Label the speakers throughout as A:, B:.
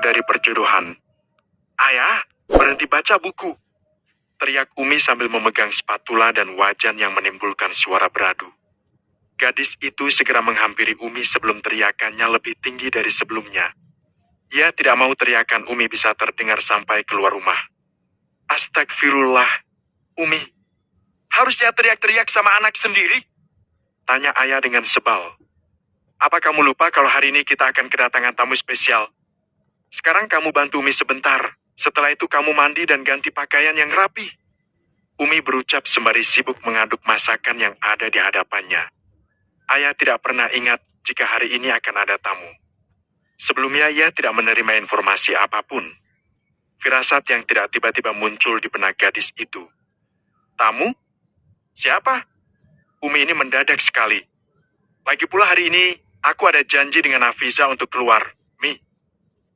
A: dari perjodohan. Ayah, berhenti baca buku. Teriak Umi sambil memegang spatula dan wajan yang menimbulkan suara beradu. Gadis itu segera menghampiri Umi sebelum teriakannya lebih tinggi dari sebelumnya. Ia tidak mau teriakan Umi bisa terdengar sampai keluar rumah. Astagfirullah, Umi. Harusnya teriak-teriak sama anak sendiri? Tanya ayah dengan sebal. Apa kamu lupa kalau hari ini kita akan kedatangan tamu spesial? Sekarang kamu bantu Umi sebentar. Setelah itu kamu mandi dan ganti pakaian yang rapi. Umi berucap sembari sibuk mengaduk masakan yang ada di hadapannya. Ayah tidak pernah ingat jika hari ini akan ada tamu. Sebelumnya ia tidak menerima informasi apapun. Firasat yang tidak tiba-tiba muncul di benak gadis itu. Tamu? Siapa? Umi ini mendadak sekali. Lagi pula hari ini, aku ada janji dengan Hafiza untuk keluar, Mi.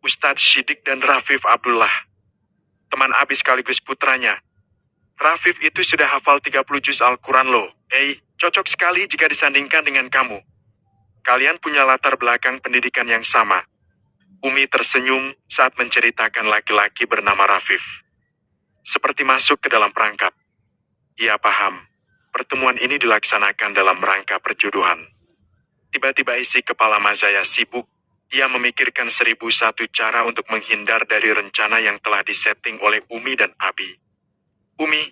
A: Ustadz Syidik dan Rafif Abdullah. Teman Abi sekaligus putranya. Rafif itu sudah hafal 30 juz Al-Quran loh. Cocok sekali jika disandingkan dengan kamu. Kalian punya latar belakang pendidikan yang sama. Umi tersenyum saat menceritakan laki-laki bernama Rafif. Seperti masuk ke dalam perangkap. Ia paham, pertemuan ini dilaksanakan dalam rangka perjodohan. Tiba-tiba isi kepala Mazaya sibuk. Ia memikirkan 1001 cara untuk menghindar dari rencana yang telah disetting oleh Umi dan Abi. Umi,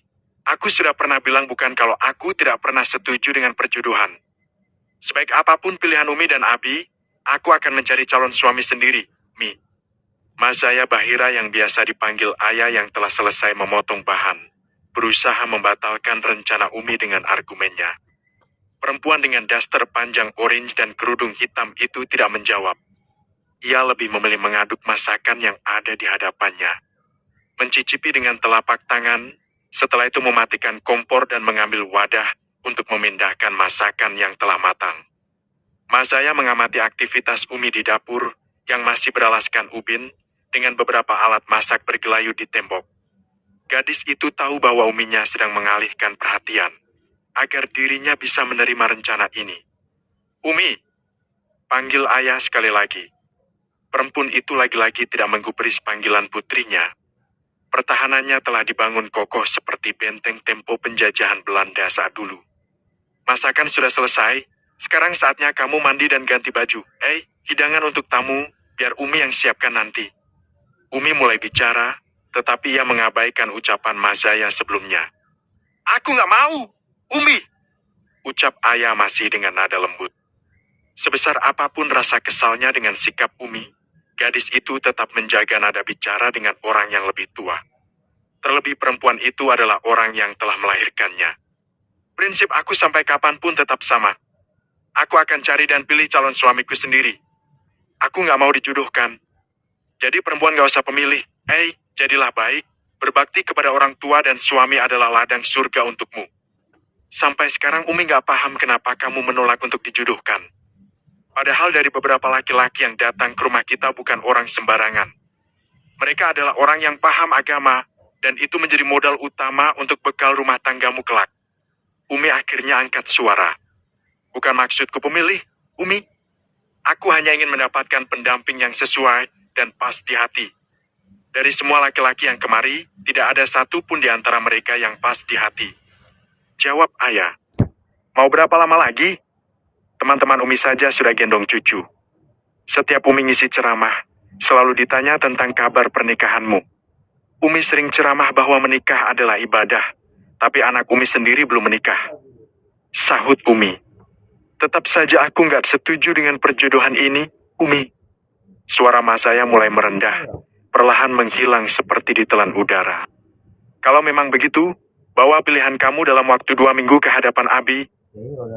A: aku sudah pernah bilang bukan kalau aku tidak pernah setuju dengan perjodohan. Sebaik apapun pilihan Umi dan Abi, aku akan mencari calon suami sendiri, Mi. Mazaya Bahira yang biasa dipanggil ayah yang telah selesai memotong bahan, berusaha membatalkan rencana Umi dengan argumennya. Perempuan dengan daster panjang orange dan kerudung hitam itu tidak menjawab. Ia lebih memilih mengaduk masakan yang ada di hadapannya. Mencicipi dengan telapak tangan, setelah itu mematikan kompor dan mengambil wadah untuk memindahkan masakan yang telah matang. Mazaya mengamati aktivitas Umi di dapur yang masih beralaskan ubin dengan beberapa alat masak bergelayu di tembok. Gadis itu tahu bahwa Uminya sedang mengalihkan perhatian agar dirinya bisa menerima rencana ini. Umi, panggil ayah sekali lagi. Perempuan itu lagi-lagi tidak menggubris panggilan putrinya. Pertahanannya telah dibangun kokoh seperti benteng tempo penjajahan Belanda saat dulu. Masakan sudah selesai, sekarang saatnya kamu mandi dan ganti baju. Hidangan untuk tamu, biar Umi yang siapkan nanti. Umi mulai bicara, tetapi ia mengabaikan ucapan Mazaya sebelumnya. Aku nggak mau, Umi! Ucap ayah masih dengan nada lembut. Sebesar apapun rasa kesalnya dengan sikap Umi, gadis itu tetap menjaga nada bicara dengan orang yang lebih tua. Terlebih perempuan itu adalah orang yang telah melahirkannya. Prinsip aku sampai kapanpun tetap sama. Aku akan cari dan pilih calon suamiku sendiri. Aku nggak mau dijodohkan. Jadi perempuan nggak usah pemilih. Jadilah baik, berbakti kepada orang tua dan suami adalah ladang surga untukmu. Sampai sekarang Umi nggak paham kenapa kamu menolak untuk dijodohkan. Padahal dari beberapa laki-laki yang datang ke rumah kita bukan orang sembarangan. Mereka adalah orang yang paham agama, dan itu menjadi modal utama untuk bekal rumah tanggamu kelak. Umi akhirnya angkat suara. Bukan maksudku pemilih, Umi. Aku hanya ingin mendapatkan pendamping yang sesuai dan pas di hati. Dari semua laki-laki yang kemari, tidak ada satu pun di antara mereka yang pas di hati. Jawab ayah. Mau berapa lama lagi? Teman-teman Umi saja sudah gendong cucu. Setiap Umi ngisi ceramah, selalu ditanya tentang kabar pernikahanmu. Umi sering ceramah bahwa menikah adalah ibadah, tapi anak Umi sendiri belum menikah. Sahut Umi. Tetap saja aku nggak setuju dengan perjodohan ini, Umi. Suara Mazaya mulai merendah, perlahan menghilang seperti ditelan udara. Kalau memang begitu, bawa pilihan kamu dalam waktu 2 minggu ke hadapan Abi.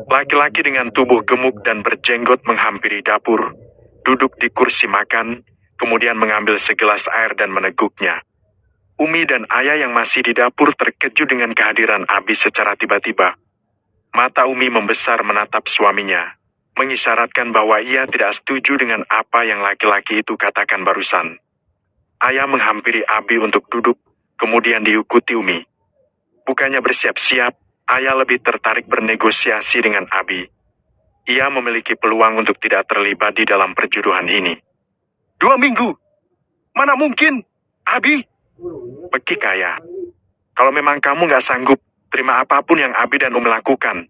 A: Laki-laki dengan tubuh gemuk dan berjenggot menghampiri dapur, duduk di kursi makan, kemudian mengambil segelas air dan meneguknya. Umi dan ayah yang masih di dapur terkejut dengan kehadiran Abi secara tiba-tiba. Mata Umi membesar menatap suaminya, mengisyaratkan bahwa ia tidak setuju dengan apa yang laki-laki itu katakan barusan. Ayah menghampiri Abi untuk duduk, kemudian diikuti Umi. Bukannya bersiap-siap, ayah lebih tertarik bernegosiasi dengan Abi. Ia memiliki peluang untuk tidak terlibat di dalam perjodohan ini. 2 minggu! Mana mungkin, Abi? Pekik Ayah. Kalau memang kamu nggak sanggup terima apapun yang Abi dan lakukan,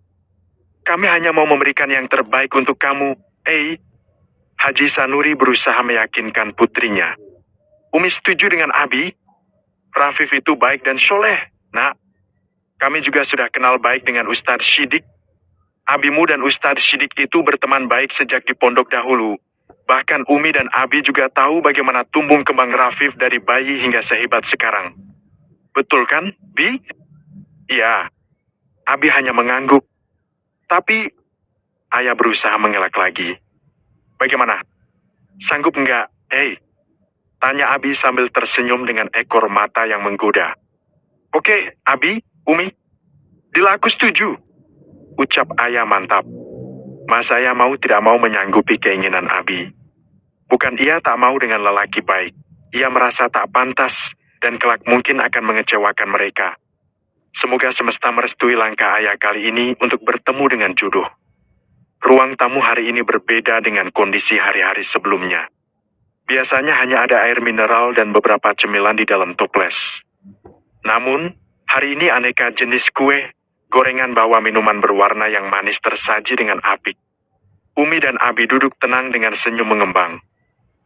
A: kami hanya mau memberikan yang terbaik untuk kamu, Haji Sanuri berusaha meyakinkan putrinya. Umi setuju dengan Abi. Rafif itu baik dan soleh, nak. Kami juga sudah kenal baik dengan Ustadz Shidik. Abimu dan Ustadz Shidik itu berteman baik sejak di pondok dahulu. Bahkan Umi dan Abi juga tahu bagaimana tumbuh kembang Rafif dari bayi hingga sehebat sekarang. Betul kan, Bi? Iya. Abi hanya mengangguk. Tapi, Ayah berusaha mengelak lagi. Bagaimana? Sanggup enggak, Tanya Abi sambil tersenyum dengan ekor mata yang menggoda. Oke, Abi, Umi. Dila aku setuju. Ucap Ayah mantap. Mas Ayah mau tidak mau menyanggupi keinginan Abi. Bukan ia tak mau dengan lelaki baik. Ia merasa tak pantas dan kelak mungkin akan mengecewakan mereka. Semoga semesta merestui langkah Ayah kali ini untuk bertemu dengan jodoh. Ruang tamu hari ini berbeda dengan kondisi hari-hari sebelumnya. Biasanya hanya ada air mineral dan beberapa cemilan di dalam toples. Namun, hari ini aneka jenis kue, gorengan bawa minuman berwarna yang manis tersaji dengan apik. Umi dan Abi duduk tenang dengan senyum mengembang.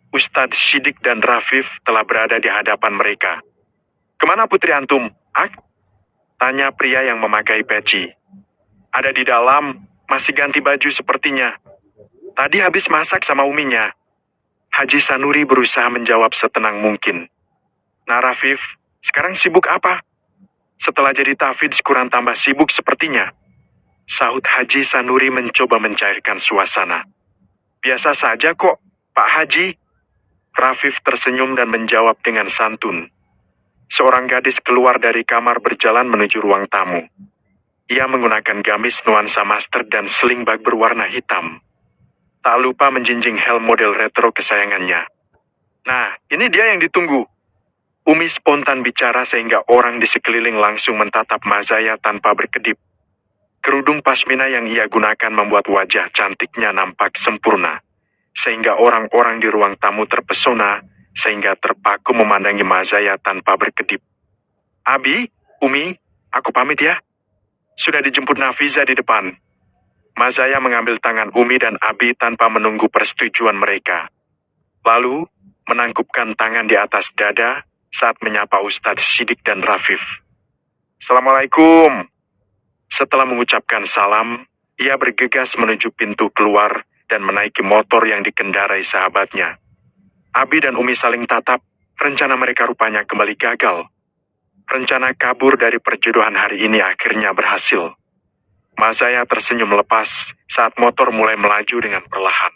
A: Ustadz Shidik dan Rafif telah berada di hadapan mereka. Kemana putri antum, Ak? Tanya pria yang memakai peci. Ada di dalam, masih ganti baju sepertinya. Tadi habis masak sama uminya. Haji Sanuri berusaha menjawab setenang mungkin. Nah Rafif, sekarang sibuk apa? Setelah jadi tafidz kurang tambah sibuk sepertinya. Sahut Haji Sanuri mencoba mencairkan suasana. Biasa saja kok, Pak Haji. Rafif tersenyum dan menjawab dengan santun. Seorang gadis keluar dari kamar berjalan menuju ruang tamu. Ia menggunakan gamis nuansa master dan sling bag berwarna hitam. Tak lupa menjinjing helm model retro kesayangannya. Nah, ini dia yang ditunggu. Umi spontan bicara sehingga orang di sekeliling langsung mentatap Mazaya tanpa berkedip. Kerudung pasmina yang ia gunakan membuat wajah cantiknya nampak sempurna. Sehingga orang-orang di ruang tamu terpesona, sehingga terpaku memandangi Mazaya tanpa berkedip. Abi, Umi, aku pamit ya. Sudah dijemput Nafiza di depan. Mazaya mengambil tangan Umi dan Abi tanpa menunggu persetujuan mereka. Lalu, menangkupkan tangan di atas dada saat menyapa Ustadz Shidik dan Rafif. Assalamualaikum. Setelah mengucapkan salam, ia bergegas menuju pintu keluar dan menaiki motor yang dikendarai sahabatnya. Abi dan Umi saling tatap, rencana mereka rupanya kembali gagal. Rencana kabur dari perjodohan hari ini akhirnya berhasil. Mazaya tersenyum lepas saat motor mulai melaju dengan perlahan.